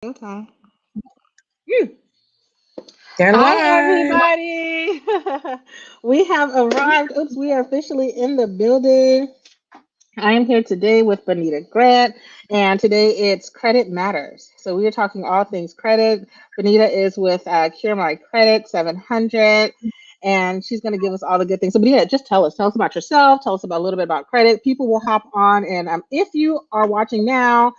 Okay. Hmm. They're Hi, live. everybody. We have arrived. Oops, we are officially in the building. I am here today with Bonita Grant, and today it's Credit Matters. So we are talking all things credit. Bonita is with Cure My Credit 700, and she's going to give us all the good things. So Bonita, just tell us about yourself, tell us about a little bit about credit. People will hop on, and if you are watching now,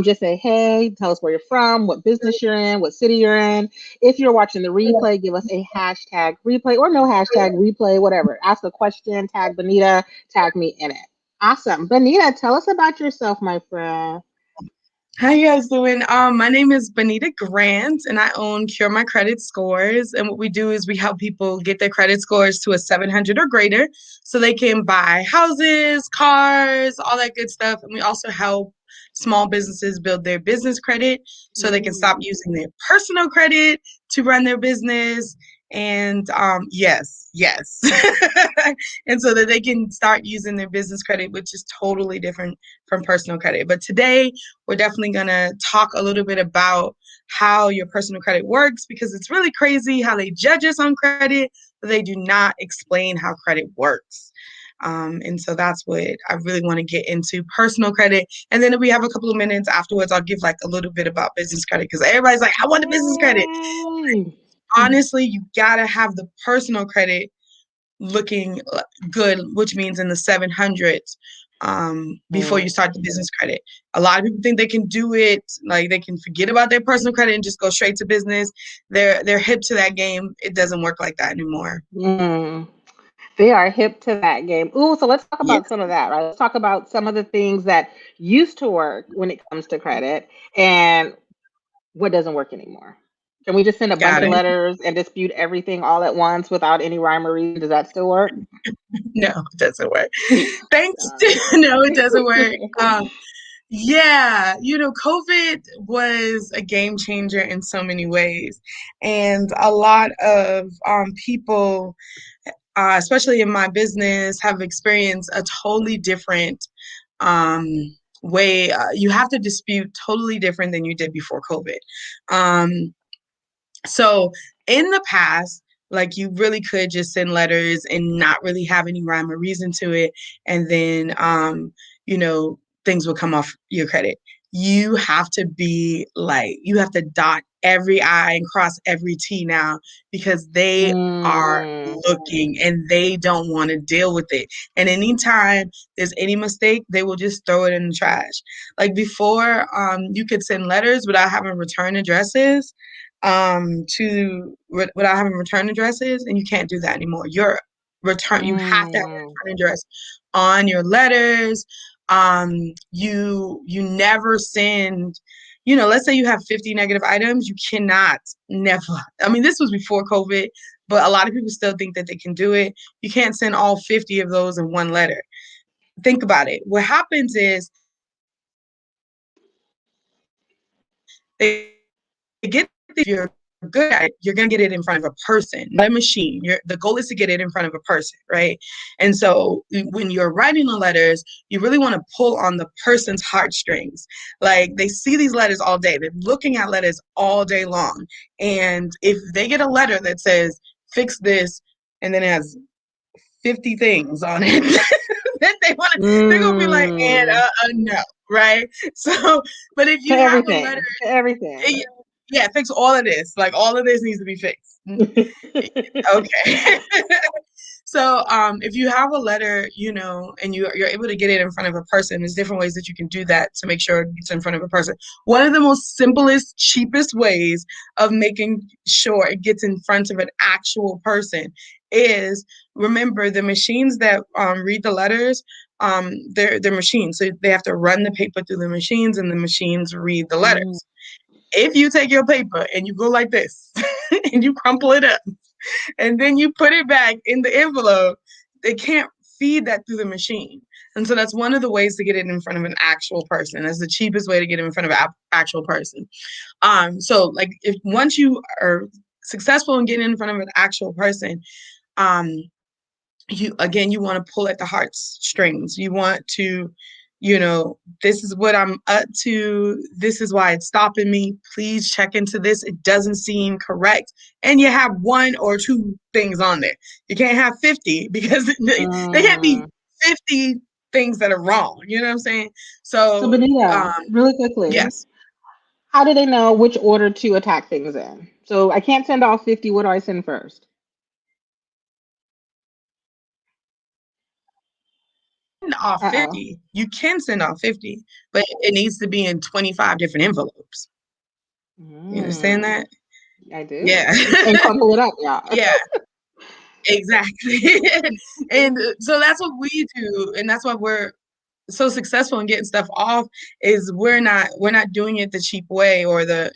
just say hey, tell us where you're from, what business you're in, what city you're in. If you're watching the replay, give us a hashtag replay or no hashtag replay, whatever. Ask a question, tag Bonita, tag me in it. Awesome. Bonita, tell us about yourself, my friend. How you guys doing? My name is Bonita Grant, and I own Cure My Credit Scores. And what we do is we help people get their credit scores to a 700 or greater, so they can buy houses, cars, all that good stuff. And we also help small businesses build their business credit, so they can stop Mm. using their personal credit to run their business. And yes, and so that they can start using their business credit, which is totally different from personal credit. But today we're definitely going to talk a little bit about how your personal credit works, because it's really crazy how they judge us on credit, but they do not explain how credit works. And so that's what I really want to get into, personal credit. And then if we have a couple of minutes afterwards, I'll give like a little bit about business credit, because everybody's like, I want a business credit. Yay. Honestly, you got to have the personal credit looking good, which means in the 700s, before you start the Mm. business credit. A lot of people think they can do it, like they can forget about their personal credit and just go straight to business. They're hip to that game. It doesn't work like that anymore. Mm. They are hip to that game. Ooh, so let's talk Yeah, about some of that, right? Let's talk about some of the things that used to work when it comes to credit and what doesn't work anymore. Can we just send a bunch got of it. letters and dispute everything all at once without any rhyme or reason? Does that still work? No, it doesn't work. Thanks. No, it doesn't work. Yeah, COVID was a game changer in so many ways. And a lot of people, especially in my business, have experienced a totally different um, way. You have to dispute totally different than you did before COVID. Um, so in the past, like you really could just send letters and not really have any rhyme or reason to it. And then, you know, things will come off your credit. You have to be like, you have to dot every I and cross every T now, because they are Mm. looking and they don't want to deal with it. And anytime there's any mistake, they will just throw it in the trash. Like before, you could send letters without having return addresses, without having return addresses, and you can't do that anymore. You have to have a Mm. return address on your letters. You never send, let's say you have 50 negative items, you cannot, never. I mean, this was before COVID, but a lot of people still think that they can do it. You can't send all 50 of those in one letter. Think about it. What happens is they get these letters. If you're good at it, you're going to get it in front of a person, not a machine. The goal is to get it in front of a person, right? And so when you're writing the letters, you really want to pull on the person's heartstrings. Like they see these letters all day. They're looking at letters all day long. And if they get a letter that says, fix this, and then it has 50 things on it, then they're going to be like, and Mm. no, right? So, but if To you have a letter, everything. To everything. yeah, fix all of this. Like all of this needs to be fixed. Okay. So if you have a letter, and you're able to get it in front of a person, there's different ways that you can do that to make sure it gets in front of a person. One of the most simplest, cheapest ways of making sure it gets in front of an actual person is, remember, the machines that read the letters, they're machines. So they have to run the paper through the machines, and the machines read the Mm. letters. If you take your paper and you go like this and you crumple it up and then you put it back in the envelope, they can't feed that through the machine. And so that's one of the ways to get it in front of an actual person. That's the cheapest way to get it in front of an actual person. So like if once you are successful in getting in front of an actual person, um, you want to pull at the heartstrings. You want to this is what I'm up to. This is why it's stopping me. Please check into this. It doesn't seem correct. And you have one or two things on there. You can't have 50 because they can't be Mm. 50 things that are wrong. You know what I'm saying? So, So, Bonita, really quickly, yes. how do they know which order to attack things in? So I can't send off 50. What do I send first? Send off Uh-oh. 50. You can send off 50, but it needs to be in 25 different envelopes. You understand Mm, that? I do. Yeah. And crumple it up, yeah. Yeah. Exactly. And so that's what we do, and that's why we're so successful in getting stuff off, is we're not doing it the cheap way, or the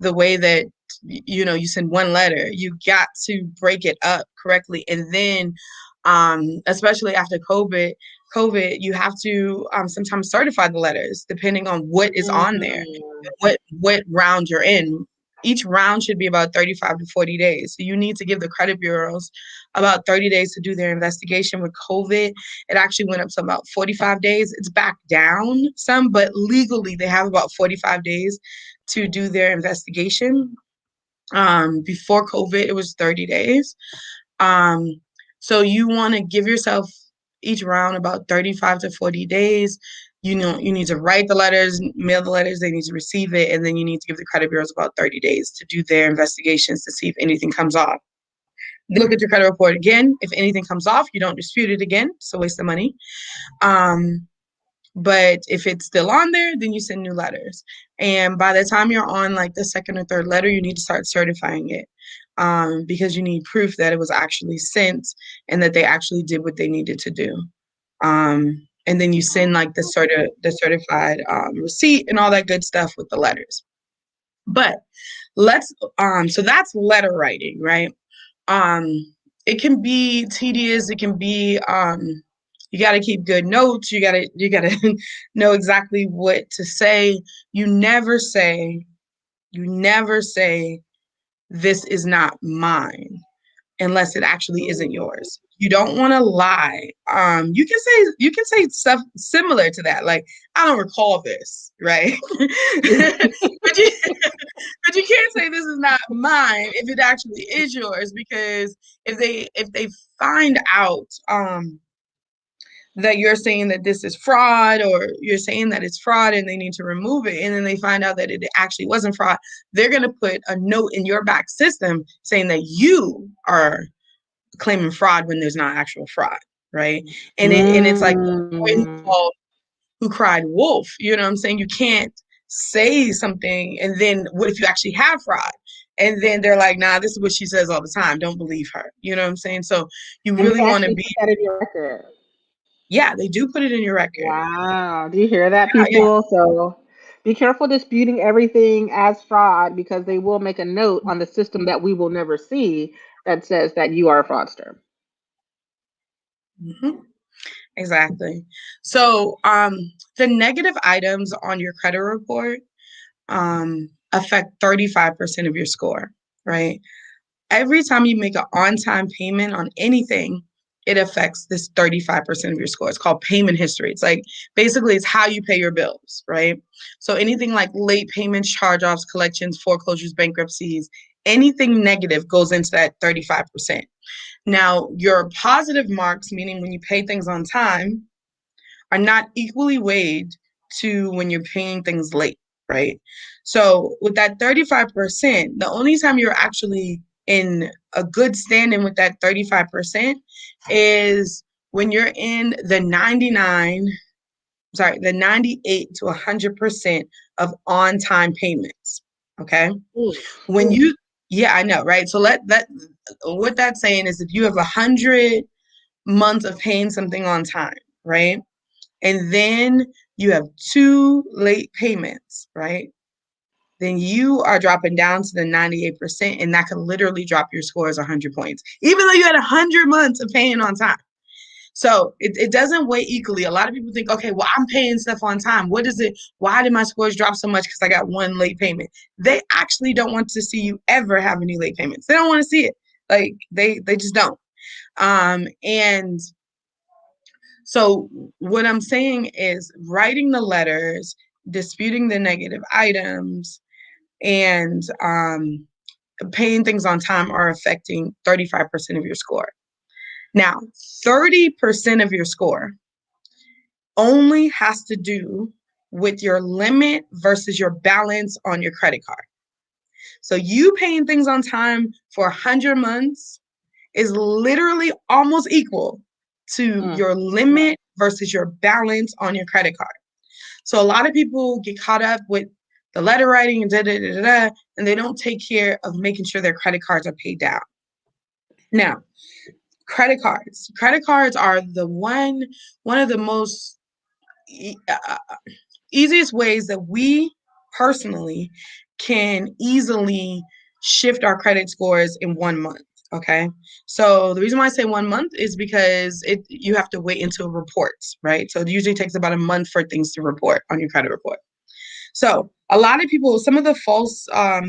way that you send one letter. You got to break it up correctly, and then especially after COVID, you have to sometimes certify the letters depending on what is on there, Mm. what round you're in. Each round should be about 35 to 40 days. So you need to give the credit bureaus about 30 days to do their investigation. With COVID, it actually went up to about 45 days. It's back down some, but legally they have about 45 days to do their investigation. Before COVID, it was 30 days. Um, so you want to give yourself each round about 35 to 40 days. You need to write the letters, mail the letters, they need to receive it, and then you need to give the credit bureaus about 30 days to do their investigations to see if anything comes off. They look at your credit report again. If anything comes off, you don't dispute it again. It's a waste of money. Um, but if it's still on there, then you send new letters. And by the time you're on like the second or third letter, you need to start certifying it, because you need proof that it was actually sent and that they actually did what they needed to do. And then you send like the certified receipt and all that good stuff with the letters. But so that's letter writing, right? Um, it can be tedious. It can be you got to keep good notes. You got to know exactly what to say. You never say you never say this is not mine unless it actually isn't yours. You don't want to lie. You can say stuff similar to that, like I don't recall this, right? but you but you can't say this is not mine if it actually is yours, because if they find out that you're saying that this is fraud, or you're saying that it's fraud and they need to remove it, and then they find out that it actually wasn't fraud, they're going to put a note in your back system saying that you are claiming fraud when there's not actual fraud, right? And it's like the boy Mm. who cried wolf. You know what I'm saying? You can't say something and then what if you actually have fraud? And then they're like, nah, this is what she says all the time. Don't believe her. You know what I'm saying? So you And really they want to actually be, put that in your record. yeah, they do put it in your record. Wow. Do you hear that, Yeah, people? So be careful disputing everything as fraud, because they will make a note on the system that we will never see that says that you are a fraudster. yeah. Exactly. So the negative items on your credit report affect 35% of your score, right? Every time you make an on-time payment on anything, it affects this 35% of your score. It's called payment history. It's like basically it's how you pay your bills, right? So anything like late payments, charge-offs, collections, foreclosures, bankruptcies, anything negative goes into that 35%. Now, your positive marks, meaning when you pay things on time, are not equally weighed to when you're paying things late, right? So with that 35%, the only time you're actually in a good standing with that 35% is when you're in the 98 to 100% of on-time payments. Okay. Oof. When you, yeah, I know, right? So what that's saying is if you have 100 months of paying something on time, right? And then you have two late payments, right? Then you are dropping down to the 98%, and that can literally drop your score as 100 points, even though you had 100 months of paying on time. So it doesn't weigh equally. A lot of people think, okay, well, I'm paying stuff on time. What is it? Why did my scores drop so much? Because I got one late payment. They actually don't want to see you ever have any late payments. They don't want to see it. Like they just don't. And So what I'm saying is writing the letters, disputing the negative items, and paying things on time are affecting 35% of your score. Now, 30% of your score only has to do with your limit versus your balance on your credit card. So you paying things on time for 100 months is literally almost equal to your limit versus your balance on your credit card. So a lot of people get caught up with the letter writing and and they don't take care of making sure their credit cards are paid down. Now, credit cards. Credit cards are the one of the most easiest ways that we personally can easily shift our credit scores in 1 month. Okay. So the reason why I say 1 month is because you have to wait until reports, right? So it usually takes about a month for things to report on your credit report. So a lot of people, some of the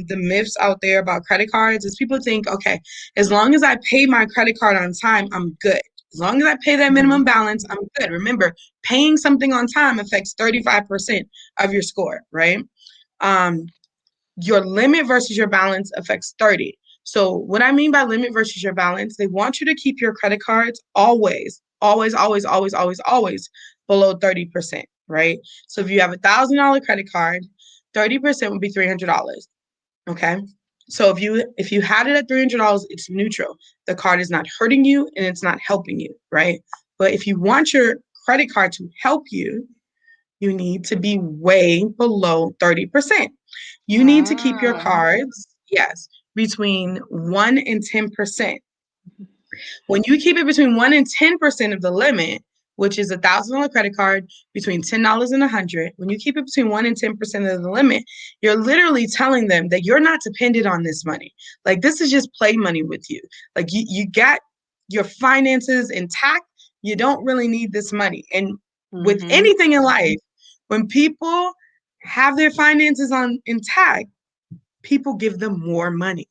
the myths out there about credit cards is people think, okay, as long as I pay my credit card on time, I'm good. As long as I pay that minimum balance, I'm good. Remember, paying something on time affects 35% of your score, right? Um, your limit versus your balance affects 30. So what I mean by limit versus your balance, they want you to keep your credit cards always below 30%, right? So if you have $1,000 credit card, 30% would be $300. Okay. So if you had it at $300, it's neutral. The card is not hurting you and it's not helping you, right? But if you want your credit card to help you, you need to be way below 30%. You need to keep your cards, yes, between 1 and 10%. When you keep it between 1 and 10% of the limit, which is $1,000 credit card between $10 and 100, when you keep it between 1 and 10% of the limit, you're literally telling them that you're not dependent on this money. Like, this is just play money with you. Like, you got your finances intact. You don't really need this money. And with anything in life, when people have their finances intact, people give them more money.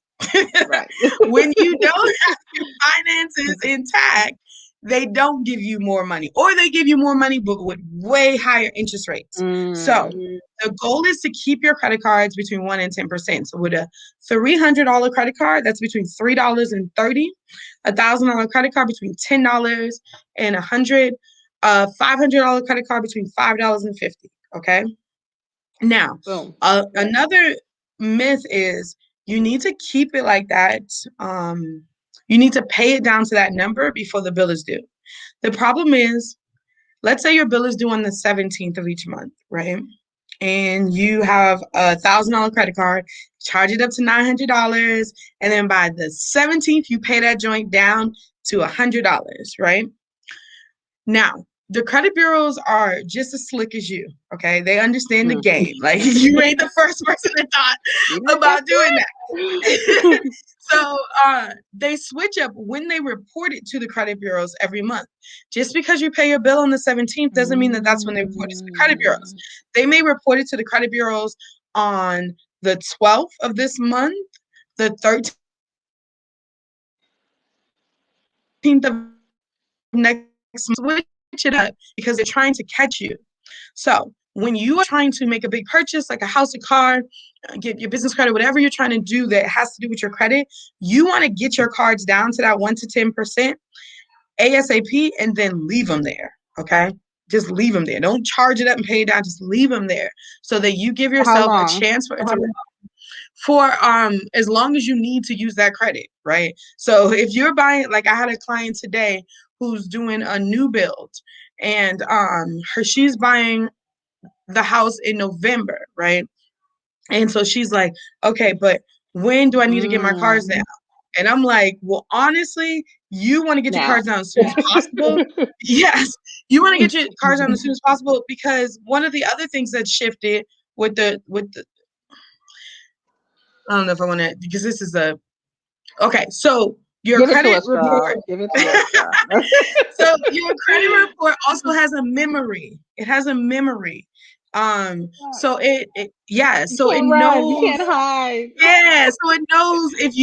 Right. When you don't have your finances intact, they don't give you more money, or they give you more money, but with way higher interest rates. So the goal is to keep your credit cards between 1 and 10%. So with a $300 credit card, that's between $3 and 30. $1,000 credit card between $10 and 100. $500 credit card between $5 and 50. Okay. Now, Boom. another myth is you need to keep it like that. You need to pay it down to that number before the bill is due. The problem is, let's say your bill is due on the 17th of each month, right? And you have $1,000 credit card, charge it up to $900, and then by the 17th, you pay that joint down to $100, right? Now, the credit bureaus are just as slick as you, okay? They understand the game. Like, you ain't the first person that thought about doing that. So they switch up when they report it to the credit bureaus every month. Just because you pay your bill on the 17th doesn't mean that that's when they report it to the credit bureaus. They may report it to the credit bureaus on the 12th of this month, the 13th of next month, switch it up because they're trying to catch you. So when you are trying to make a big purchase, like a house, a car, get your business credit, whatever you're trying to do that has to do with your credit, you want to get your cards down to that 1 to 10% ASAP and then leave them there. Okay. Just leave them there. Don't charge it up and pay it down. Just leave them there so that you give How yourself a long? chance for as long as you need to use that credit, right? So if you're buying, like I had a client today who's doing a new build, and she's buying the house in November, right? And so she's like, okay, but when do I need to get my cards down? And I'm like, well, honestly, you want to get your Now. cards down as soon as possible. Yes, you want to get your cards down as soon as possible, because one of the other things that shifted with the I don't know if I want to, because this is okay. So your Give it to credit us, report, girl. Give it to us, girl. so your credit report also has a memory. It has a memory. So You so it can't run. You knows, can't hide. yeah, so it knows if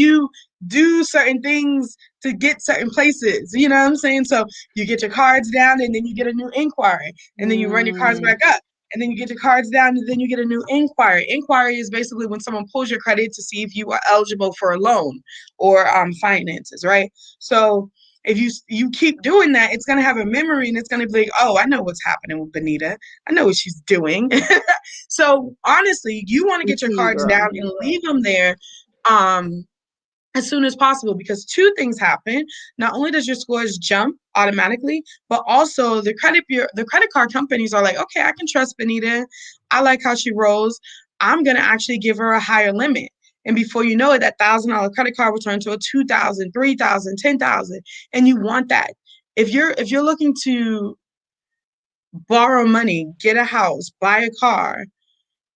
do certain things to get certain places. You know what I'm saying? So you get your cards down and then you get a new inquiry and then you run your cards back up. And then you get your cards down and then you get a new inquiry. Inquiry is basically when someone pulls your credit to see if you are eligible for a loan or finances, right? So if you keep doing that, it's gonna have a memory and it's gonna be like, oh, I know what's happening with Bonita. I know what she's doing. So honestly, you want to get It's your you, cards girl. down and leave them there um as soon as possible because two things happen. Not only does your scores jump automatically, but also the credit card companies are like, okay, I can trust Benita. I like how she rolls. I'm gonna actually give her a higher limit. And before you know it, that $1,000 credit card will turn to a 2,000, 3,000, 10,000, and you want that. If you're looking to borrow money, get a house, buy a car,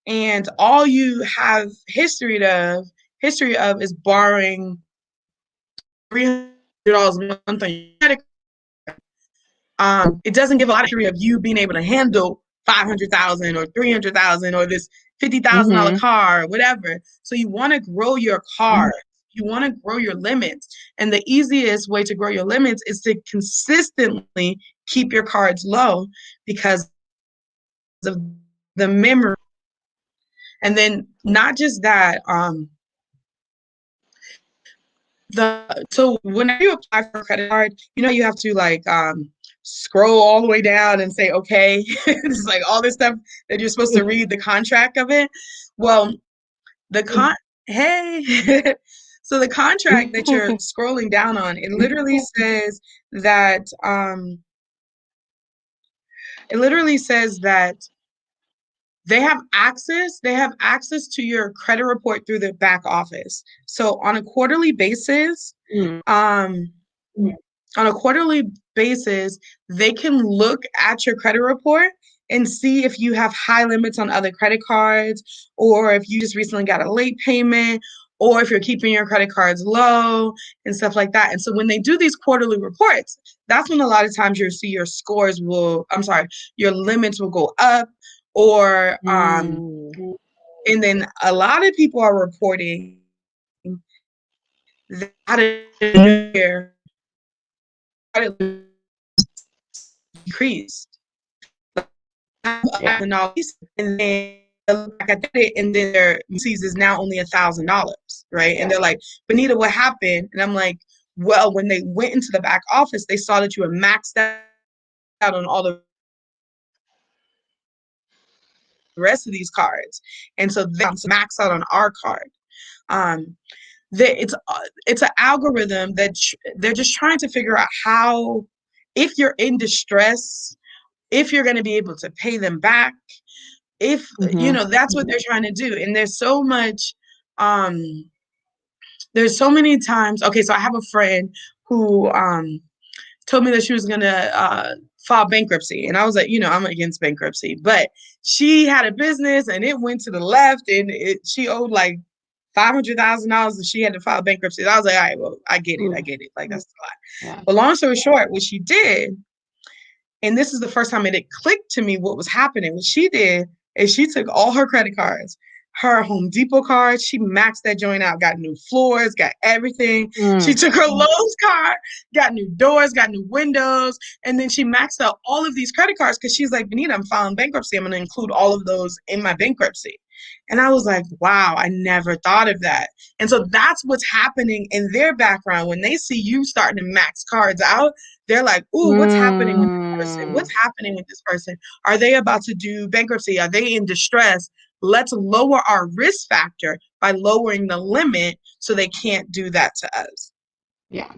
and all you have history of is borrowing $300 a month on your credit. It doesn't give a lot of history of you being able to handle 500,000 or 300,000 or this $50,000 Mm-hmm. car or whatever. So you want to grow your car. You want to grow your limits. And the easiest way to grow your limits is to consistently keep your cards low because of the memory. And then not just that, so whenever you apply for a credit card, you have to like scroll all the way down and say okay. It's like all this stuff that you're supposed to read the contract of it. Well, the con hey so the contract that you're scrolling down on, it literally says that they have access to your credit report through the back office. So um on a quarterly basis, they can look at your credit report and see if you have high limits on other credit cards, or if you just recently got a late payment, or if you're keeping your credit cards low and stuff like that. And so when they do these quarterly reports, that's when a lot of times you'll see your limits will go up, or Mm. and then a lot of people are reporting that out of nowhere, credit decreased. Yeah. And all these, and then they look back at it, and then their fees is now only $1,000, right? And they're like, Bonita, what happened? And I'm like, well, when they went into the back office, they saw that you were maxed out on all the rest of these cards, and so they max out on our card. Um, it's an algorithm that they're just trying to figure out how, if you're in distress, if you're going to be able to pay them back, if Mm-hmm. that's what they're trying to do. And um there's so many times. Okay, so I have a friend who told me that she was gonna file bankruptcy, and I was like, I'm against bankruptcy, but she had a business and it went to the left, and she owed like $500,000, and she had to file bankruptcy. And I was like, all right, well, I get it, like that's a lot. Yeah. But long story short, what she did, and this is the first time it clicked to me what was happening. What she did is she took all her credit cards, her Home Depot cards, she maxed that joint out, got new floors, got everything. She Mm. took her Lowe's card, got new doors, got new windows, and then she maxed out all of these credit cards because she's like, Benita, I'm filing bankruptcy. I'm going to include all of those in my bankruptcy. And I was like, wow, I never thought of that. And so that's what's happening in their background. When they see you starting to max cards out, they're like, ooh, what's happening with this person? What's Mm. happening with this person? Are they about to do bankruptcy? Are they in distress? Let's lower our risk factor by lowering the limit so they can't do that to us. Yeah.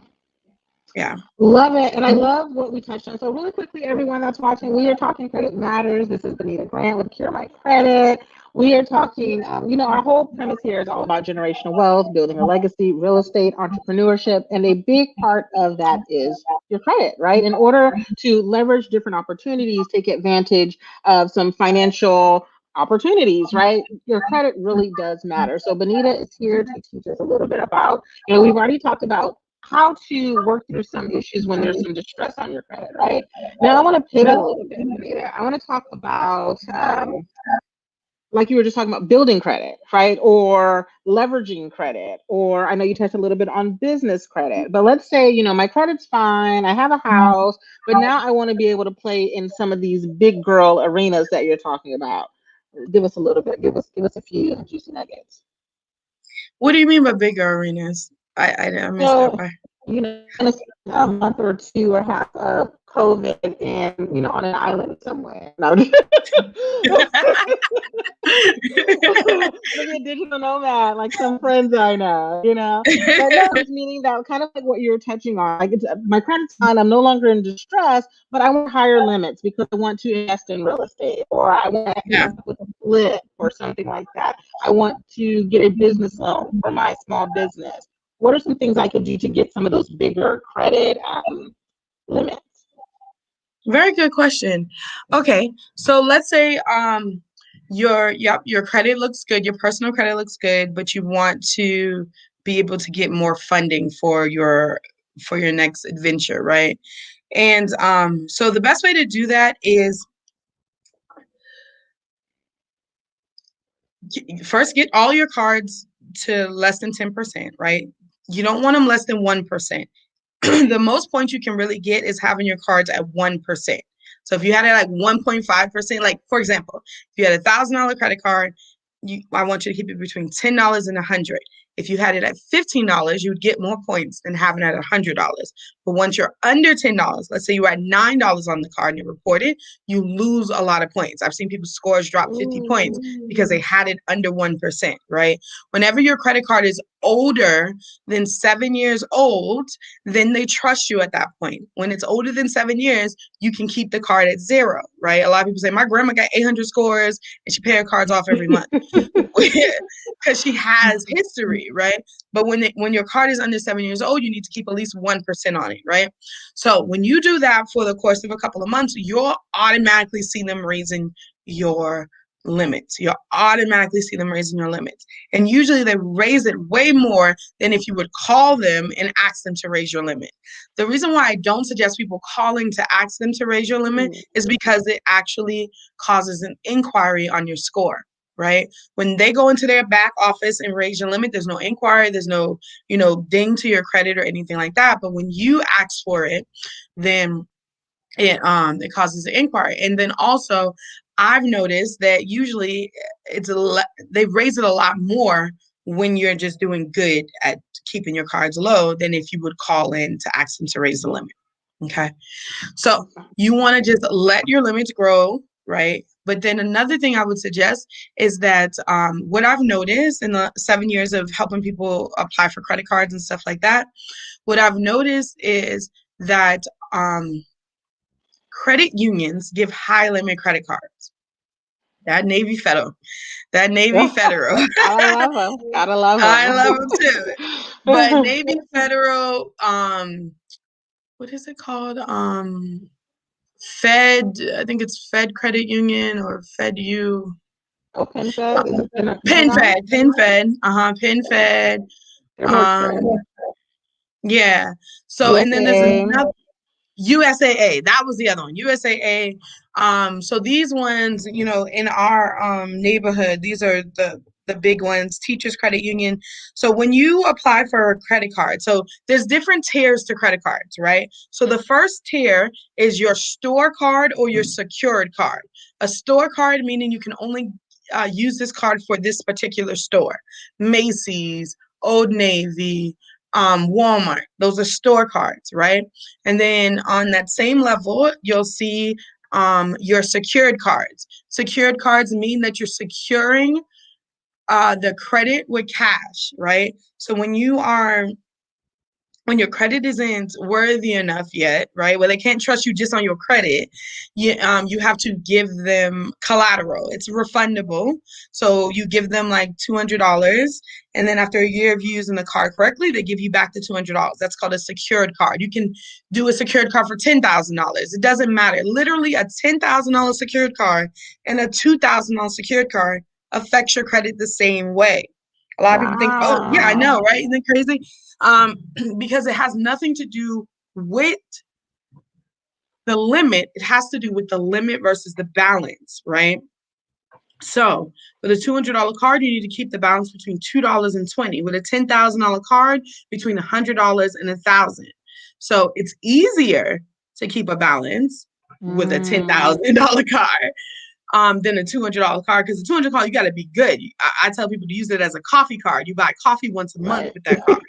Yeah. Love it. And I love what we touched on. So, really quickly, everyone that's watching, we are talking Credit Matters. This is Bonita Grant with Cure My Credit. We are talking, our whole premise here is all about generational wealth, building a legacy, real estate, entrepreneurship. And a big part of that is your credit, right? In order to leverage different opportunities, take advantage of some financial opportunities, right? Your credit really does matter. So, Bonita is here to teach us a little bit about, we've already talked about how to work through some issues when there's some distress on your credit, right? Now I want to pivot a little bit, Bonita. I want to talk about like you were just talking about building credit, right? Or leveraging credit, or I know you touched a little bit on business credit, but let's say, my credit's fine, I have a house, but now I want to be able to play in some of these big girl arenas that you're talking about. Give us a little bit, give us a few juicy nuggets. What do you mean by bigger arenas? I missed that So, part. gonna spend a month or two or half of COVID and, on an island somewhere. No, gonna be a digital nomad, like some friends I know. But no, just meaning that kind of like what you were touching on. Like my credit's fine, I'm no longer in distress, but I want higher limits because I want to invest in real estate, or I want to Yeah. with a flip or something like that. I want to get a business loan for my small business. What are some things I could do to get some of those bigger credit limits? Very good question. Okay, so let's say your credit looks good, your personal credit looks good, but you want to be able to get more funding for your next adventure, right? And so the best way to do that is first get all your cards to less than 10%, right? You don't want them less than 1%. The most points you can really get is having your cards at 1%. So if you had it like 1.5%, like for example, if you had $1,000 credit card, I want you to keep it between $10 and 100. If you had it at $15, you would get more points than having it at $100. But once you're under $10, let's say you were at $9 on the card and you report it, you lose a lot of points. I've seen people's scores drop 50 points because they Ooh. had it under 1%, right? Whenever your credit card is older than 7 years old, then they trust you at that point. When it's older than 7 years, you can keep the card at zero, right? A lot of people say, my grandma got 800 scores and she paid her cards off every month because she has history, right? But when your card is under 7 years old, you need to keep at least 1% on it, right? So when you do that for the course of a couple of months, you'll automatically see them raising your limits. You'll automatically see them raising your limits. And usually they raise it way more than if you would call them and ask them to raise your limit. The reason why I don't suggest people calling to ask them to raise your limit is because it actually causes an inquiry on your score, right? When they go into their back office and raise your limit, there's no inquiry, there's no, ding to your credit or anything like that. But when you ask for it, then it causes an inquiry. And then also I've noticed that usually they raise it a lot more when you're just doing good at keeping your cards low than if you would call in to ask them to raise the limit. Okay. So you want to just let your limits grow, right? But then another thing I would suggest is that what I've noticed in the 7 years of helping people apply for credit cards and stuff like that, what I've noticed is that credit unions give high limit credit cards. That Navy Federal, that Navy Federal. Gotta love them. Gotta love I love them too. But them. Navy Federal, what is it called? Fed, I think it's Fed Credit Union or Fed U. Oh, PenFed? Is it Pin Pentagon? Fed, Pin Fed, Pin Fed. They're more Um, expensive. yeah. So, and then there's USAA. another USAA. That was the other one. USAA. So these ones, in our neighborhood, these are the big ones. Teachers Credit Union. So when you apply for a credit card, so there's different tiers to credit cards, right? So the first tier is your store card or your secured card. A store card meaning you can only use this card for this particular store. Macy's, Old Navy, Walmart. Those are store cards, right? And then on that same level, you'll see your secured cards. Secured cards mean that you're securing the credit with cash, right? So when your credit isn't worthy enough yet, right? Well, they can't trust you just on your credit. You have to give them collateral. It's refundable. So you give them like $200. And then after a year of using the card correctly, they give you back the $200. That's called a secured card. You can do a secured card for $10,000. It doesn't matter. Literally a $10,000 secured card and a $2,000 secured card affects your credit the same way. A lot of people think, oh, yeah, I know, Wow. right? Isn't it crazy? Um, because it has nothing to do with the limit. It has to do with the limit versus the balance, right? So with a $200 card, you need to keep the balance between $2 and 20. With a $10,000 card, between $100 and 1,000. So it's easier to keep a balance with a $10,000 card than a $200 card, because the $200 card, you got to be good. I tell people to use it as a coffee card. You buy coffee once a month Right. with that card,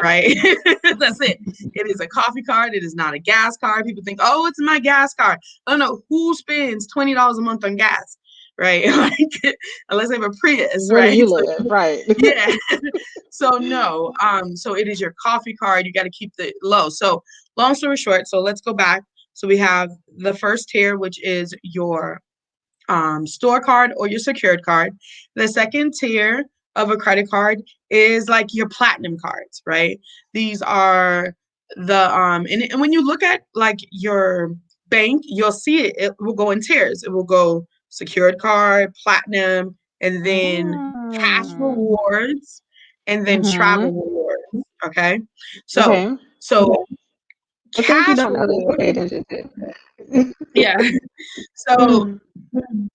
right? That's it. It is a coffee card. It is not a gas card. People think, oh, it's my gas card. Oh no, who spends $20 a month on gas, right? Like, unless they have a Prius, Where do right? you So live? Right. yeah. So no. So it is your coffee card. You got to keep the low. So long story short, so let's go back. So we have the first tier, which is your store card or your secured card. The second tier of a credit card is like your platinum cards, right? These are the and when you look at like your bank, you'll see it will go in tiers. It will go secured card, platinum, and then cash Mm. rewards, and then travel Mm-hmm. rewards. Okay. So Okay. so The things you cash don't know that you rewards, pay attention to. yeah. So Mm.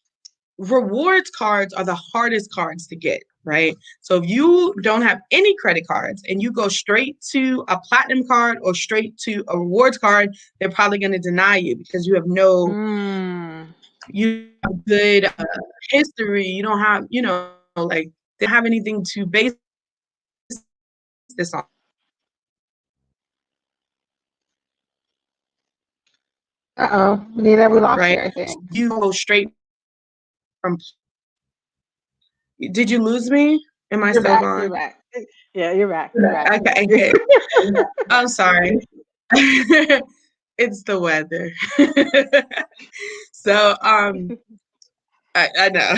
rewards cards are the hardest cards to get, right? So if you don't have any credit cards and you go straight to a platinum card or straight to a rewards card, they're probably going to deny you because Mm. you have good history. You don't have, like they don't have anything to base this on. Uh-oh. Nita, we lost you, Right? I So think. you go straight from. Did you lose me? Am I You're still back. You're gone? back. Yeah, you're back. You're back. Okay, good. I'm sorry. It's the weather. So I know.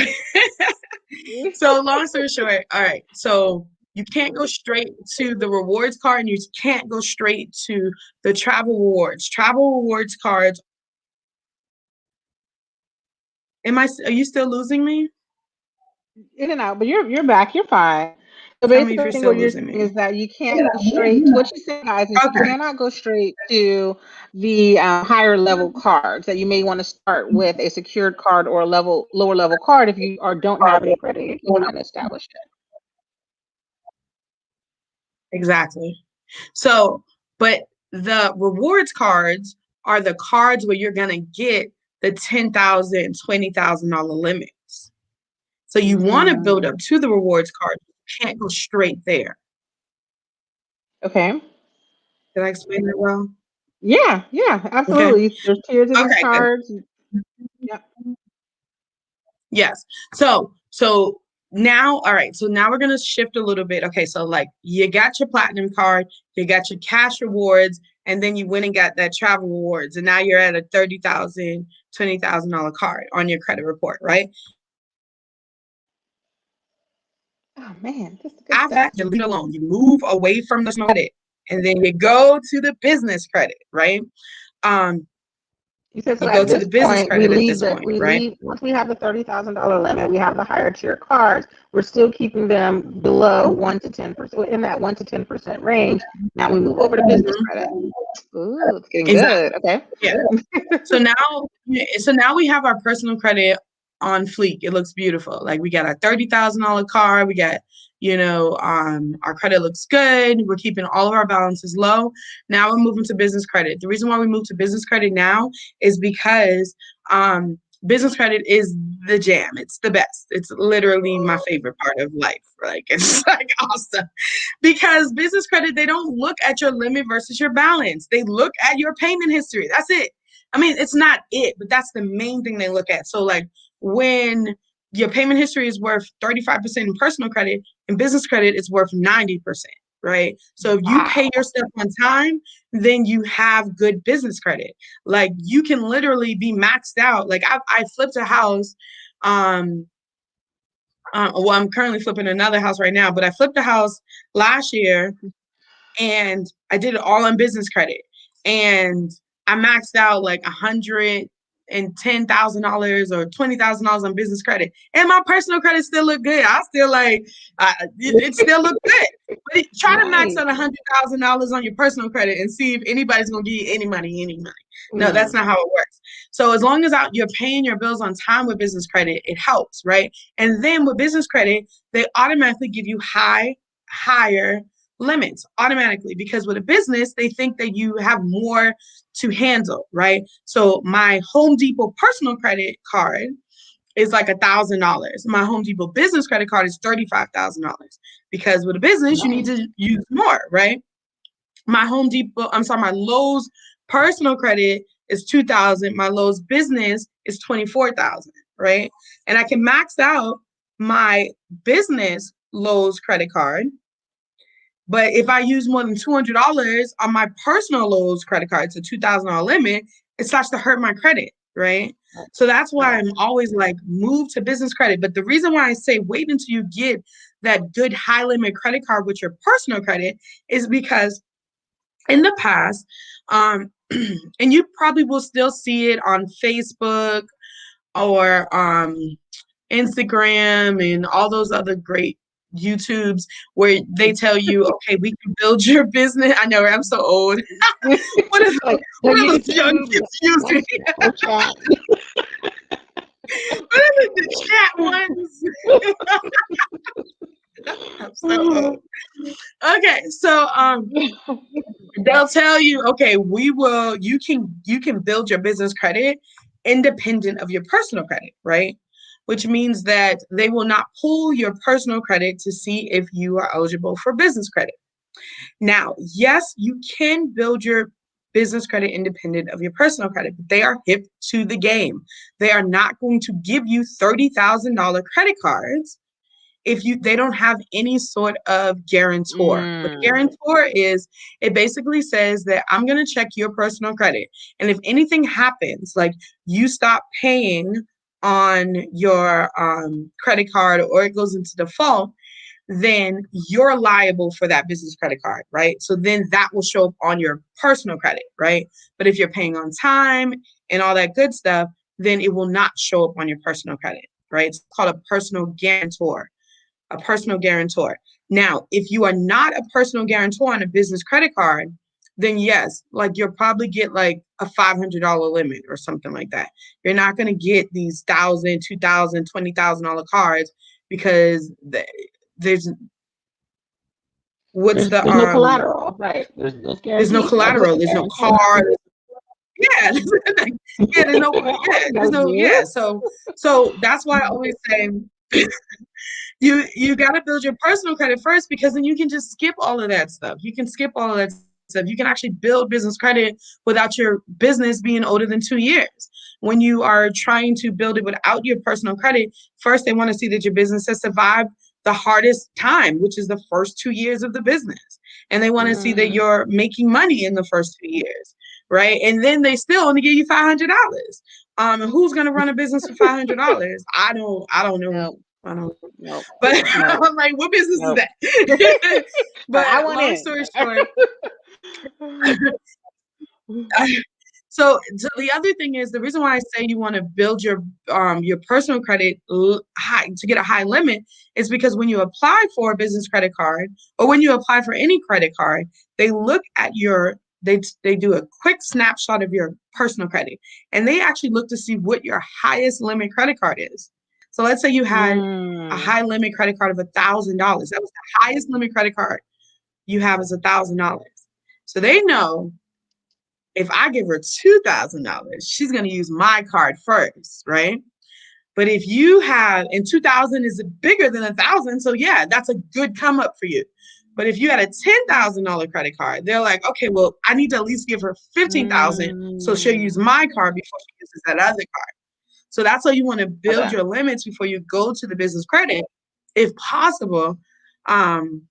So long story short, all right. So you can't go straight to the rewards card and you can't go straight to the travel rewards. Travel rewards cards. Are you still losing me? In and out, but you're back. You're fine. So Tell me if basically, you're what still you're losing saying is me. that you can't go straight. What you're saying, guys, is you Okay. cannot go straight to the higher level cards. That you may want to start with a secured card or a lower level card if you or don't have any credit if you haven't established it. Exactly. So, but the rewards cards are the cards where you're gonna get the $10,000, $20,000 limits. So you want to build Mm. up to the rewards card. You can't go straight there. Okay. Did I explain that well? Yeah. Yeah. Okay. Absolutely. There's tiers of these Okay, good. cards. Yep. Yes. So now, all right. So now we're gonna shift a little bit. Okay, so like you got your platinum card, you got your cash rewards, and then you went and got that travel rewards, and now you're at a $30,000, $20,000 card on your credit report, right? Oh man, this is good After stuff. that, you leave it alone. You move away from the credit, and then you go to the business credit, right? Um, You said so. you go At to the this business point, we credit at leave this that point, we right? leave once we have the $30,000 limit. We have the higher tier cards. We're still keeping them below 1 to 10%, in that 1 to 10% range. Now we move over to business Mhm. credit. Ooh, it's getting good. Exactly. Okay. Yeah. So now we have our personal credit on fleek. It looks beautiful. Like we got a $30,000 car. We got, our credit looks good. We're keeping all of our balances low. Now we're moving to business credit. The reason why we moved to business credit now is because business credit is the jam. It's the best. It's literally my favorite part of life. Like it's like awesome. Because business credit, they don't look at your limit versus your balance. They look at your payment history. That's it. I mean, it's not it, but that's the main thing they look at. So, like, when your payment history is worth 35% in personal credit, in business credit, it's worth 90%, right? So, if you pay Wow. your stuff on time, then you have good business credit. Like, you can literally be maxed out. Like, I flipped a house. Well, I'm currently flipping another house right now, but I flipped a house last year and I did it all on business credit. And I maxed out like $110,000 or $20,000 on business credit, and my personal credit still look good. I still it still look good. But try to max Nice. out $100,000 on your personal credit and see if anybody's gonna give you any money. No, that's Mm. not how it works. So as long as you're paying your bills on time with business credit, it helps, right? And then with business credit, they automatically give you higher limits automatically, because with a business, they think that you have more to handle, right? So my Home Depot personal credit card is like $1,000. My Home Depot business credit card is $35,000, because with a business, you need Nice. to use more, right? My Lowe's personal credit is 2,000. My Lowe's business is 24,000, right? And I can max out my business Lowe's credit card. But if I use more than $200 on my personal Lowe's credit card, it's a $2,000 limit, it starts to hurt my credit, right? Right. So that's why Right. I'm always like, move to business credit. But the reason why I say wait until you get that good high limit credit card with your personal credit is because in the past, and you probably will still see it on Facebook or Instagram and all those other great YouTubes where they tell you, okay, we can build your business. I know, right? I'm so old. What is Like the what are those young YouTube, kids using? or chat. What are the chat ones? I'm so old. Okay, so they'll tell you, okay, you can build your business credit independent of your personal credit, right? Which means that they will not pull your personal credit to see if you are eligible for business credit. Now, yes, you can build your business credit independent of your personal credit, but they are hip to the game. They are not going to give you $30,000 credit cards if they don't have any sort of guarantor. What a Mm. guarantor is, it basically says that I'm going to check your personal credit. And if anything happens, like you stop paying on your credit card or it goes into default, then you're liable for that business credit card, right? So then that will show up on your personal credit, right? But if you're paying on time and all that good stuff, then it will not show up on your personal credit, right? It's called a personal guarantor. A personal guarantor. Now, if you are not a personal guarantor on a business credit card, then yes, like you'll probably get like a $500 limit or something like that. You're not going to get these $1,000, $2,000, $20,000 cards because there's what's the There's no collateral, right? There's there's no guarantee. Like, what's collateral, the there's no guarantor? car. Yeah, yeah, there's no yeah. So that's why I always say you got to build your personal credit first, because then you can just skip all of that stuff. You can skip all of that stuff. You can actually build business credit without your business being older than 2 years. When you are trying to build it without your personal credit, first they want to see that your business has survived the hardest time, which is the first 2 years of the business. And they want to see that Mm. you're making money in the first 2 years, right? And then they still only give you $500. And who's going to run a business for $500? I don't know. Nope. I don't. Nope. But Nope. I'm like, what business is Nope. that? Like, But I want long in. story short, so the other thing is, the reason why I say you want to build your personal credit high to get a high limit is because when you apply for a business credit card or when you apply for any credit card, they look at they do a quick snapshot of your personal credit, and they actually look to see what your highest limit credit card is. So let's say you had a Mm. high limit credit card of $1,000. That was the highest limit credit card you have is $1,000. So they know if I give her $2,000, she's going to use my card first, right? But if you have, and 2,000 is bigger than 1,000, so yeah, that's a good come up for you. But if you had a $10,000 credit card, they're like, okay, well, I need to at least give her 15,000, so she'll use Mm. my card before she uses that other card. So that's why you want to build Okay. your limits before you go to the business credit, if possible. Um,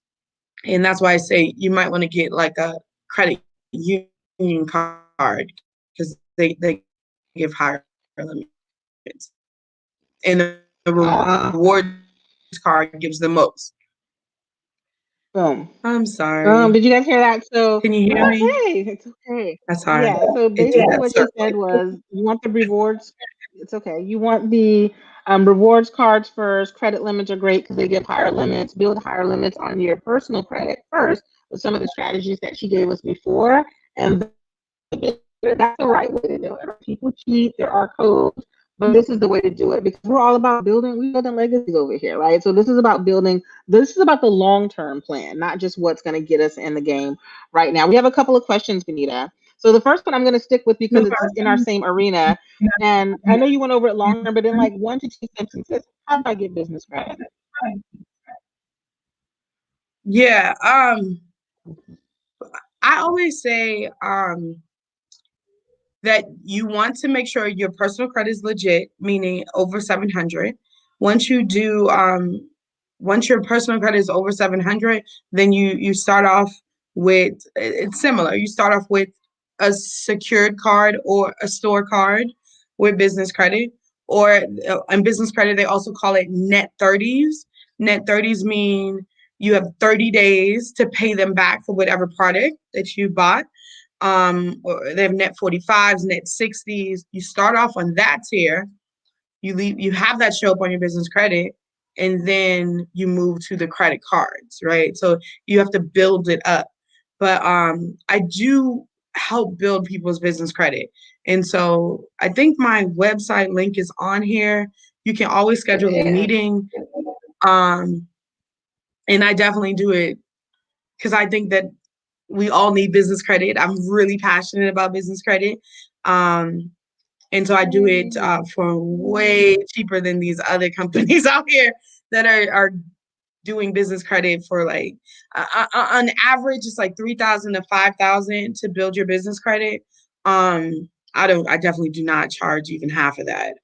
and that's why I say you might want to get like a credit union card because they give higher limits. And the rewards Uh, card gives the most. boom. I'm sorry. Did you guys hear that? So Can you it's hear me? okay. It's okay. That's hard. Yeah. So It did basically, that what she circle. said was, you want the rewards. It's okay. You want the rewards cards first. Credit limits are great because they give higher limits. Build higher limits on your personal credit first with some of the strategies that she gave us before, and That's the right way to do it. People cheat, there are codes, but this is the way to do it because we're all about building legacies over here, right? So this is about the long-term plan, not just what's going to get us in the game right now. We have a couple of questions, Benita. So the first one I'm going to stick with because it's in our same arena. And I know you went over it longer, but in like 1 to 2 sentences, how do I get business credit? Yeah. I always say that you want to make sure your personal credit is legit, meaning over 700. Once you do, once your personal credit is over 700, then you start off with, it's similar. You start off with a secured card or a store card with business credit, or in business credit they also call it net 30s. Net 30s mean you have 30 days to pay them back for whatever product that you bought. Or they have net 45s, net 60s. You start off on that tier, you have that show up on your business credit, and then you move to the credit cards, right? So you have to build it up. But I do help build people's business credit. And so I think my website link is on here. You can always schedule a Yeah. meeting. Um, and I definitely do it because I think that we all need business credit. I'm really passionate about business credit. Um, and so I do it for way cheaper than these other companies out here that are doing business credit for like on average it's like 3,000 to 5,000 to build your business credit. I definitely do not charge even half of that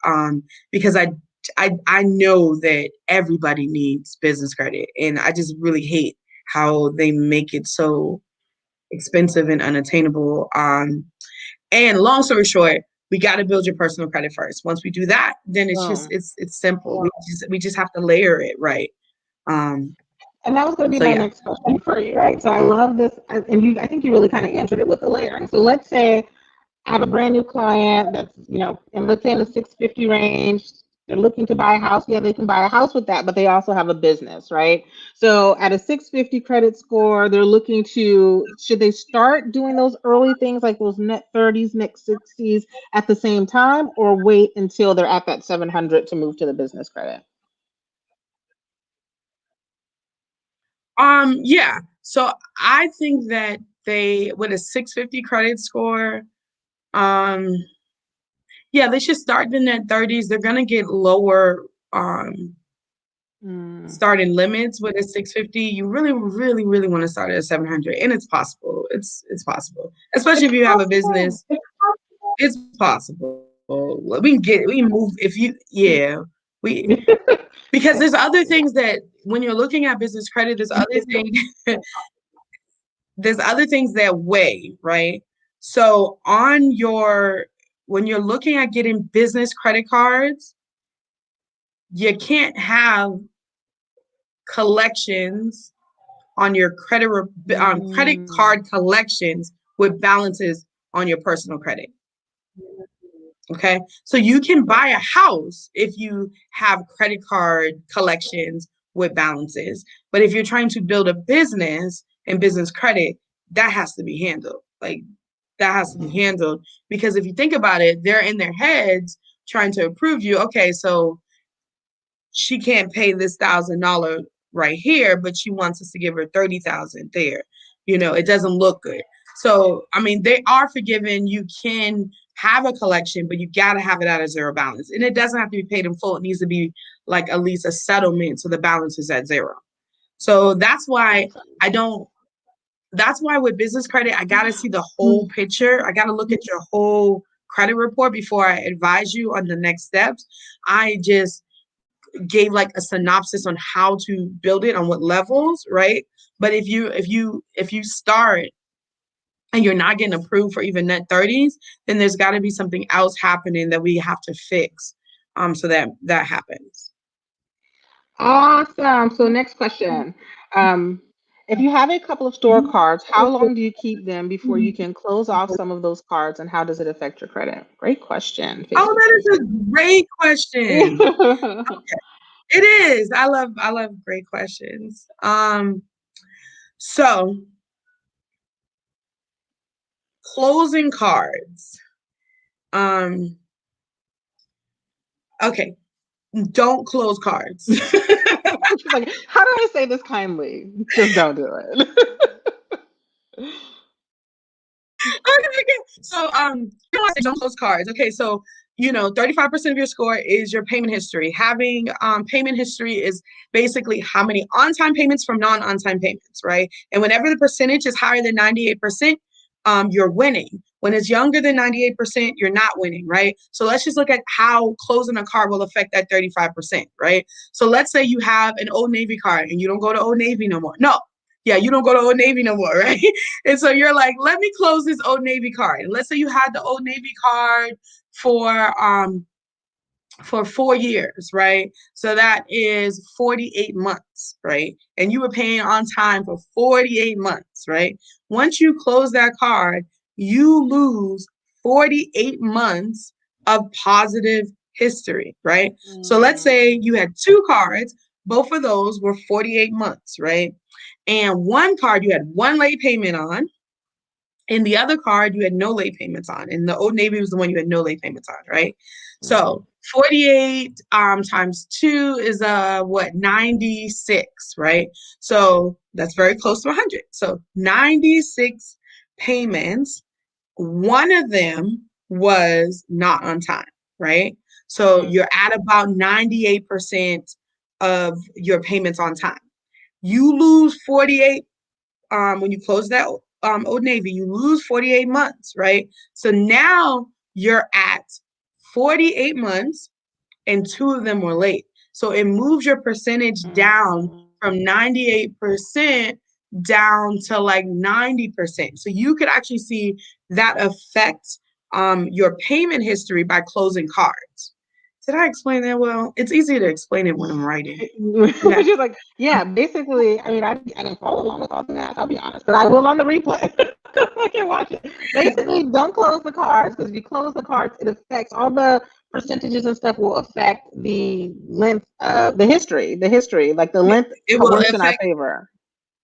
because I know that everybody needs business credit, and I just really hate how they make it so expensive and unattainable. And long story short, we got to build your personal credit first. Once we do that, then Boom. it's simple. We just have to layer it right. Um, And that was going to be so my yeah. next question for you, right? So I love this, and I think you really kind of answered it with the layering. So let's say I have a brand new client that's, and let's say in the 650 range, they're looking to buy a house. Yeah, they can buy a house with that, but they also have a business, right? So at a 650 credit score, they're looking to, should they start doing those early things like those net 30s, net 60s at the same time, or wait until they're at that 700 to move to the business credit? Yeah. So I think that they with a 650 credit score, um, yeah, they should start in their 30s. They're gonna get lower Mm. starting limits with a 650. You really, really, really want to start at a 700, and it's possible. It's possible, especially It's if you have a possible. business. It's possible. We can move if you, yeah. We Because there's other things that when you're looking at business credit, there's other things that weigh, right? So when you're looking at getting business credit cards, you can't have collections on your credit Mm. card collections with balances on your personal credit. Okay. So you can buy a house if you have credit card collections with balances. But if you're trying to build a business and business credit, that has to be handled. Like that has to be handled because if you think about it, they're in their heads trying to approve you. Okay, so she can't pay this $1,000 right here, but she wants us to give her 30,000 there. It doesn't look good. So, I mean, they are forgiven. You can have a collection, but you got to have it at a zero balance. And it doesn't have to be paid in full. It needs to be like at least a settlement so the balance is at zero. So I don't, that's why with business credit, I got to see the whole picture. I got to look at your whole credit report before I advise you on the next steps. I just gave like a synopsis on how to build it on what levels, right? But if you start and you're not getting approved for even net 30s, then there's got to be something else happening that we have to fix so that happens. Awesome. So next question. Um, if you have a couple of store cards, how long do you keep them before you can close off some of those cards, and how does it affect your credit? Great question. Face Oh, to that face. is a great question. It is. I love great questions. So closing cards. Um, okay, don't close cards. She's like, how do I say this kindly? Just don't do it. Okay. So, you want to say don't close cards. Okay, so 35% of your score is your payment history. Having payment history is basically how many on-time payments from non-on-time payments, right? And whenever the percentage is higher than 98%, you're winning. When it's younger than 98%, you're not winning, right? So let's just look at how closing a card will affect that 35%, right? So let's say you have an Old Navy card and you don't go to Old Navy no more. No, yeah, you don't go to Old Navy no more, right? And so you're like, let me close this Old Navy card. And let's say you had the Old Navy card for 4 years, right? So that is 48 months, right? And you were paying on time for 48 months, right? Once you close that card, you lose 48 months of positive history, right? So let's say you had two cards, both of those were 48 months, right? And one card you had one late payment on, and the other card you had no late payments on. And the Old Navy was the one you had no late payments on, right? Mhm. So 48 times 2 is what, 96, right? So that's very close to 100. So 96 payments, one of them was not on time, right? So Mhm. you're at about 98% of your payments on time. You lose 48 when you close that Old Navy, you lose 48 months, right? So now you're at 48 months and two of them were late. So it moves your percentage down Mhm. from 98% down to like 90%. So you could actually see that affect your payment history by closing cards. Did I explain that well? It's easy to explain it when I'm writing. Yeah. She's like, yeah, basically, I mean, I didn't follow along with all the math, I'll be honest, but I will on the replay. I can watch it. Basically, don't close the cards because if you close the cards, it affects all the percentages and stuff will affect the length of the history, like the length It will works in our affect favor.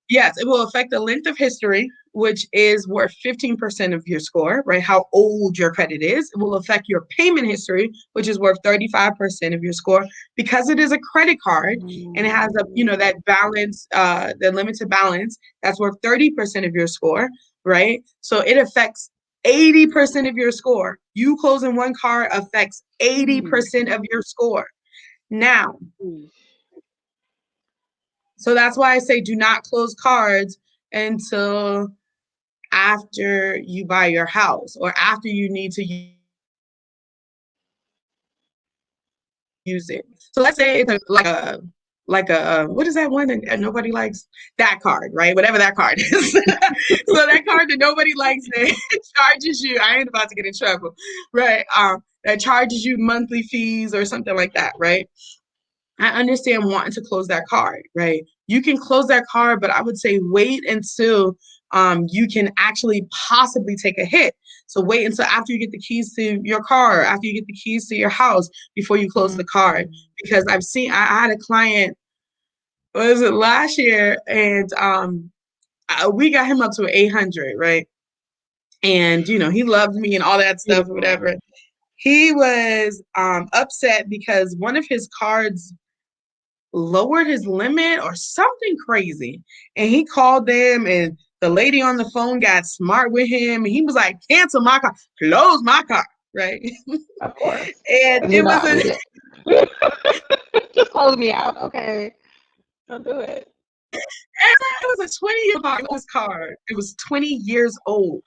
Yes, it will affect the length of history, which is worth 15% of your score, right? How old your credit is. It will affect your payment history, which is worth 35% of your score because it is a credit card and it has that balance, the limited balance that's worth 30% of your score, right? So it affects 80% of your score. You closing one card affects 80% of your score. Now, so that's why I say do not close cards until after you buy your house or after you need to use it. So let's say it's like a what is that one that nobody likes? That card, right? Whatever that card is. So that card that nobody likes that charges you. I ain't about to get in trouble, right? That charges you monthly fees or something like that, right? I understand wanting to close that card, right? You can close that card, but I would say wait until you can actually possibly take a hit. So wait until after you get the keys to your car, after you get the keys to your house before you close the card. Because I had a client, was it last year, and we got him up to 800, right? And he loved me and all that stuff, or Beautiful. whatever. He was upset because one of his cards lowered his limit or something crazy. And he called them and the lady on the phone got smart with him. And he was like, cancel my car, close my car. Right. Of course. And 'Cause you it know was I a need it. Just close me out, okay? Don't do it. it was a 20-year card. It was 20 years old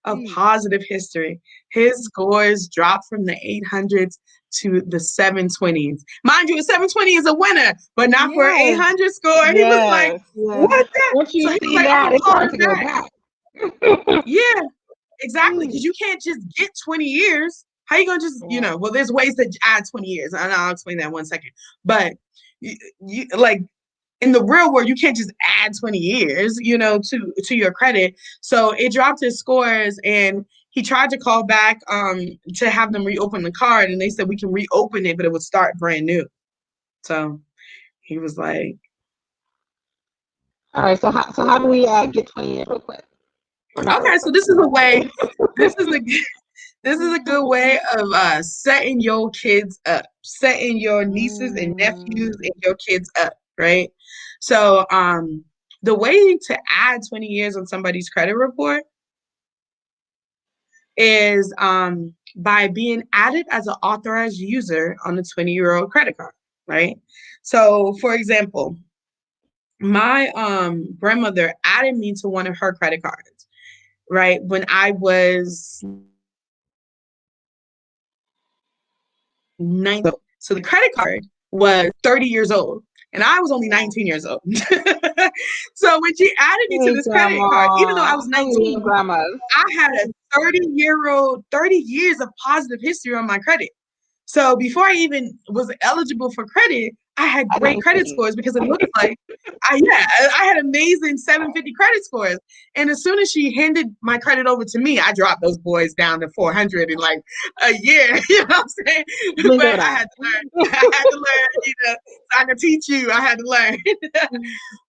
of positive history. His scores dropped from the 800s to the 720s. Mind you, a 720 is a winner, but not for an Yes. 800 score. He was like, Yes. what Yes. the? Once you So he was see like, I'm that, going to it's call hard him to go back. back. Yeah, exactly. Mm. Because you can't just get 20 years. How you going to just, Yeah. well, there's ways to add 20 years. And I'll explain that in 1 second. But you like, in the real world, you can't just add 20 years, to your credit. So it dropped his scores and he tried to call back to have them reopen the card and they said we can reopen it, but it would start brand new. So he was like, All right. So how do we get 20 in real quick? Okay, so this is a way. This is a this is a good way of setting your kids up, setting your nieces and nephews Mm. and your kids up, right? So, the way to add 20 years on somebody's credit report is by being added as an authorized user on a 20-year-old credit card, right? So, for example, my grandmother added me to one of her credit cards, right? When I was 19. So the credit card was 30 years old and I was only 19 years old. So when she added me to Hey, this credit card, even though I grandma. was I love 19, grandmas. I had a 30 years of positive history on my credit. So before I even was eligible for credit, I had At great credit 19. scores because it looks like I had amazing 750 credit scores. And as soon as she handed my credit over to me, I dropped those boys down to 400 in like a year. You know what I'm saying? Blingo But I that. had to learn. I had to learn, so I could teach you. I had to learn.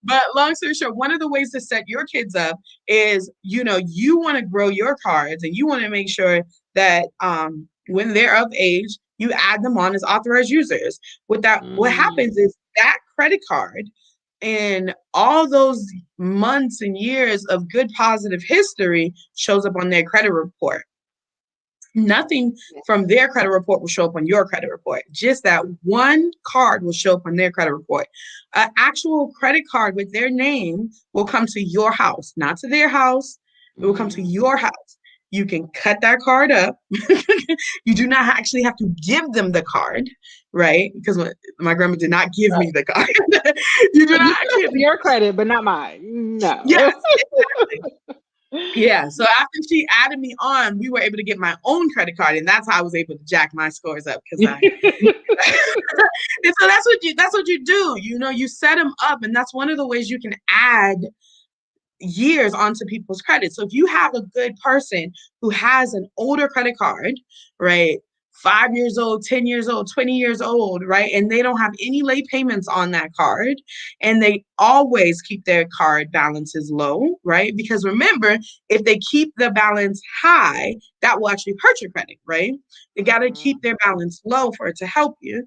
But long story short, one of the ways to set your kids up is, you want to grow your cards and you want to make sure that when they're of age, you add them on as authorized users. What Mm. happens is that credit card and all those months and years of good positive history shows up on their credit report. Nothing from their credit report will show up on your credit report. Just that one card will show up on their credit report. An actual credit card with their name will come to your house, not to their house. It will come to Mm. your house. You can cut that card up. You do not actually have to give them the card, right? Because my grandma did not give me Right. the card. You do You not can actually have have to. your credit, but not mine. Yes, No. exactly. Yeah, so after she added me on, we were able to get my own credit card, and that's how I was able to jack my scores up because I. And so that's what you do. You set them up, and that's one of the ways you can add years onto people's credit. So if you have a good person who has an older credit card, right? 5 years old, 10 years old, 20 years old, right? And they don't have any late payments on that card. And they always keep their card balances low, right? Because remember, if they keep the balance high, that will actually hurt your credit, right? They got to Mhm. keep their balance low for it to help you.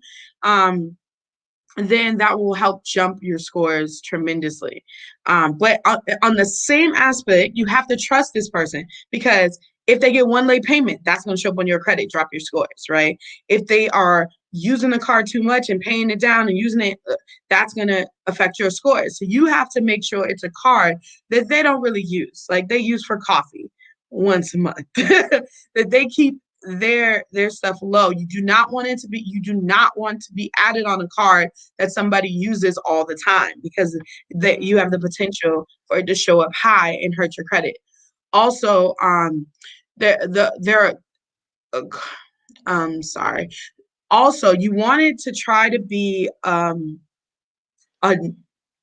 Then that will help jump your scores tremendously. But on the same aspect, you have to trust this person because if they get one late payment, that's going to show up on your credit, drop your scores, right? If they are using the card too much and paying it down and using it, that's going to affect your scores. So you have to make sure it's a card that they don't really use, like they use for coffee once a month, that they keep their stuff low. You do not want to be added on a card that somebody uses all the time because that you have the Mm. potential for it to show up high and hurt your credit. Also, there are sorry. Also, you wanted to try to be a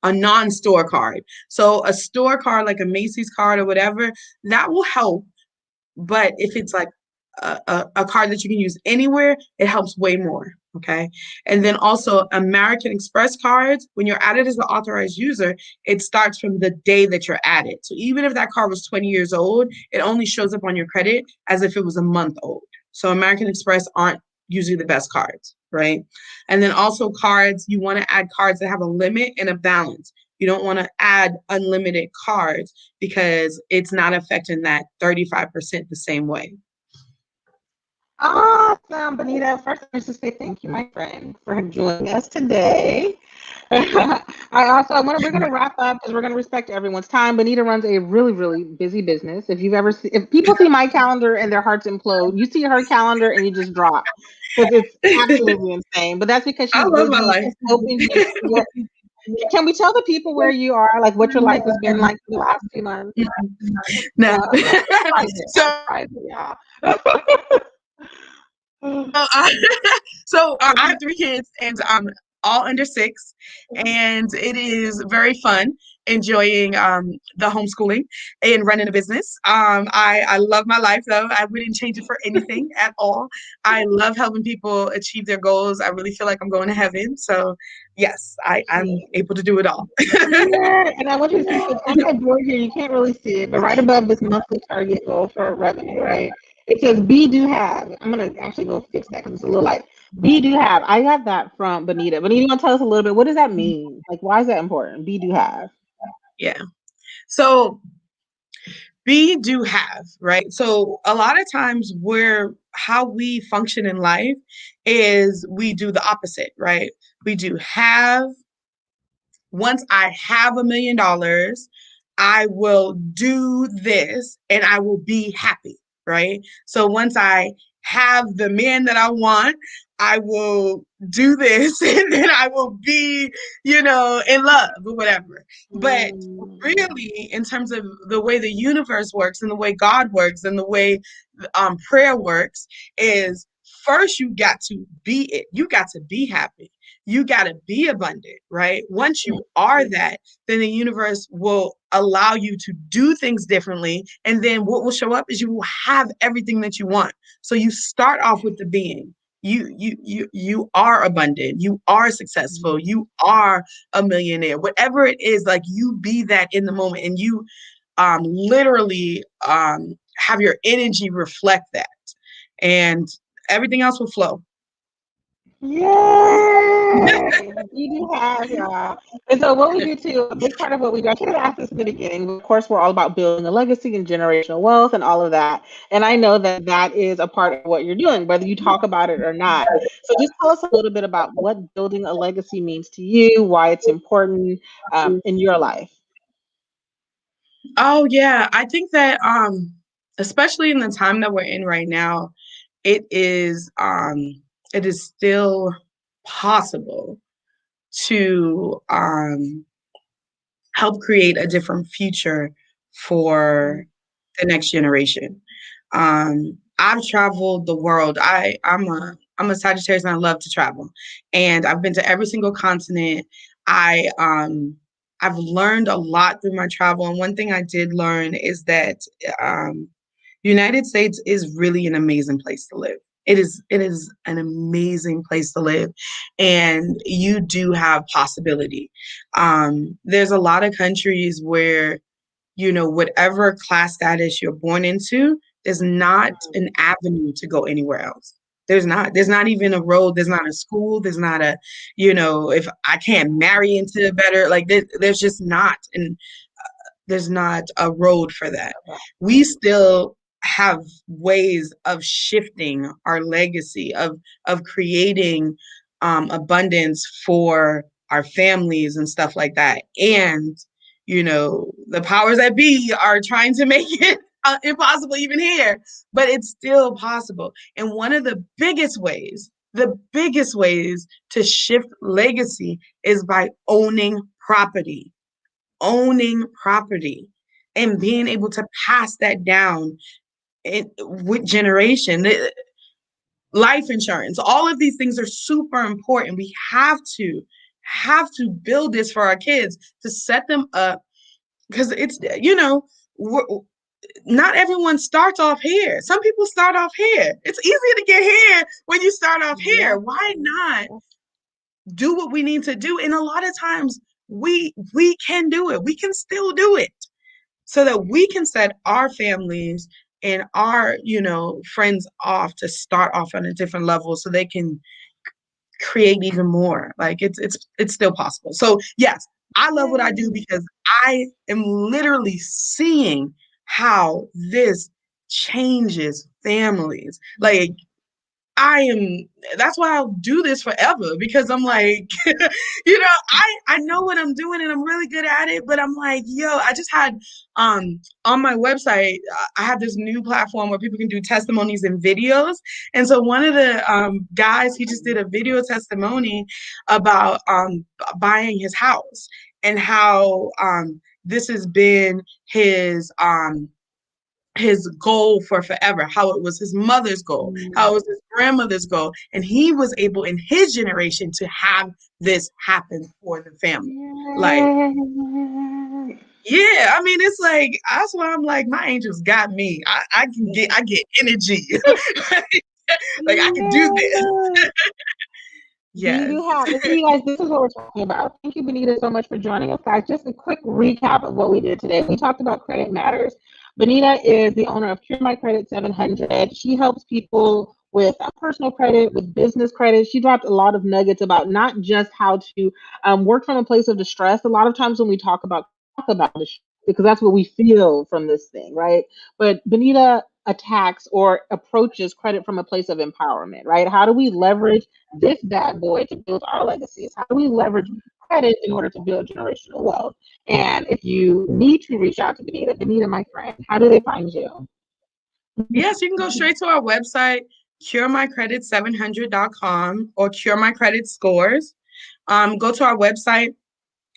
a non-store card. So a store card like a Macy's card or whatever, that will help. But if it's like a card that you can use anywhere, it helps way more. Okay. And then also American Express cards, when you're added as an authorized user, it starts from the day that you're added. So even if that card was 20 years old, it only shows up on your credit as if it was a month old. So American Express aren't usually the best cards, right? And then also cards, you want to add cards that have a limit and a balance. You don't want to add unlimited cards because it's not affecting that 35% the same way. Awesome, Bonita. First, I just say thank you, my friend, for joining us today. We're gonna wrap up because we're gonna respect everyone's time. Bonita runs a really, really busy business. If people see my calendar and their hearts implode, you see her calendar and you just drop because it's absolutely insane. But that's because I she's love my busy life. helping people. Can we tell the people where you are, like what your life has been like for the last 2 months? No. I'm So, private, yeah. uh, so I have 3 kids, and all under 6, and it is very fun enjoying the homeschooling and running a business. I love my life though. I wouldn't change it for anything at all. I love helping people achieve their goals. I really feel like I'm going to heaven. So yes, I'm able to do it all. Yeah, and I want you to see, so on my board here, you can't really see it, but right above this monthly target goal for revenue, right? It says be do have. I'm gonna actually go fix that because it's a little light. Be do have. I got that from Bonita. Bonita, you want to tell us a little bit? What does that mean? Like, why is that important? Be do have. Yeah. So we do have, right? So a lot of times where how we function in life is we do the opposite, right? We do have. Once I have $1 million, I will do this and I will be happy, right? So once I have the man that I want, I will do this and then I will be, in love or whatever. But Mm, really, in terms of the way the universe works and the way God works and the way prayer works, is first you got to be it. You got to be happy. You got to be abundant, right? Once you are that, then the universe will allow you to do things differently. And then what will show up is you will have everything that you want. So you start off with the being. You are abundant. You are successful. You are a millionaire. Whatever it is, like you be that in the moment, and you literally have your energy reflect that, and everything else will flow. yay! We do have, y'all. And so, what we do too, a big part of what we do, I should have asked this in the beginning, but of course, we're all about building a legacy and generational wealth and all of that. And I know that that is a part of what you're doing, whether you talk about it or not. So, just tell us a little bit about what building a legacy means to you, why it's important in your life. Oh yeah, I think that especially in the time that we're in right now, it is um it is still possible to help create a different future for the next generation. I've traveled the world. I'm a Sagittarius and I love to travel, and I've been to every single continent. I I've learned a lot through my travel, and one thing I did learn is that um, United States is really an amazing place to live. It is an amazing place to live, and you do have possibility. There's a lot of countries where, whatever class status you're born into, there's not an avenue to go anywhere else. There's not even a road, there's not a school, there's not a, if I can't marry into a better, like there's just not. And there's not a road for that. We still have ways of shifting our legacy, of creating abundance for our families and stuff like that. And the powers that be are trying to make it impossible even here, but it's still possible. And one of the biggest ways to shift legacy is by owning property and being able to pass that down with generation. Life insurance, all of these things are super important. We have to build this for our kids to set them up, because not everyone starts off here. Some people start off here. It's easier to get here when you start off Yeah. here. Why not do what we need to do? And a lot of times we can do it. We can still do it, so that we can set our families and our friends off to start off on a different level, so they can create even more. Like it's still possible. So yes, I love what I do Yay. because I am literally seeing how this changes families. Like I am, that's why I'll do this forever, because I'm like, I know what I'm doing and I'm really good at it, but I'm like, I just had on my website, I have this new platform where people can do testimonies and videos. And so one of the guys, he just did a video testimony about buying his house, and how this has been his goal for forever, how it was his mother's goal, how it was his grandmother's goal. And he was able in his generation to have this happen for the family. Like, Yay. yeah, I mean, it's like that's why I'm like, my angels got me. I get energy. Like I can do this. Yay. You Yes. do have. And see, guys, this is what we're talking about. Thank you, Bonita, so much for joining us, guys. Just a quick recap of what we did today. We talked about credit matters. Bonita is the owner of Cure My Credit 700. She helps people with personal credit, with business credit. She dropped a lot of nuggets about not just how to work from a place of distress. A lot of times when we talk about distress, because that's what we feel from this thing, right? But Bonita attacks or approaches credit from a place of empowerment, right? How do we leverage this bad boy to build our legacies? How do we leverage credit in order to build generational wealth? And if you need to reach out to Bonita, Bonita, my friend, how do they find you? Yes, you can go straight to our website, curemycredit700.com or Cure My Credit Scores. Go to our website,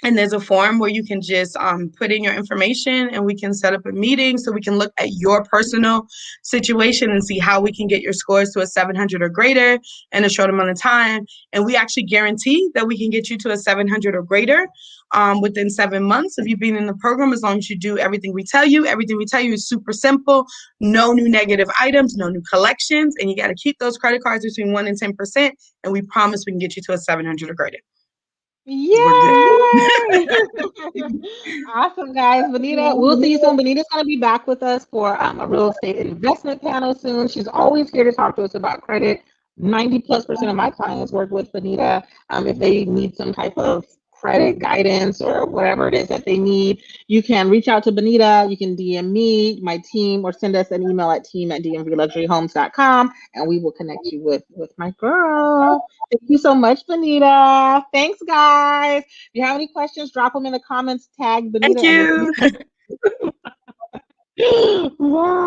and there's a form where you can just put in your information and we can set up a meeting so we can look at your personal situation and see how we can get your scores to a 700 or greater in a short amount of time. And we actually guarantee that we can get you to a 700 or greater within 7 months of you being in the program, as long as you do everything we tell you. Everything we tell you is super simple. No new negative items, no new collections. And you got to keep those credit cards between 1 and 10%. And we promise we can get you to a 700 or greater. We're good. Yay! Awesome, guys. Bonita, we'll see you soon. Bonita's going to be back with us for a real estate investment panel soon. She's always here to talk to us about credit. 90+% of my clients work with Bonita. If they need some type of credit guidance or whatever it is that they need, you can reach out to Bonita. You can DM me, my team, or send us an email at team@dmvluxuryhomes.com, and we will connect you with my girl. Thank you so much, Bonita. Thanks, guys. If you have any questions, drop them in the comments, tag Bonita, Thank and you. we'll see you. Bye.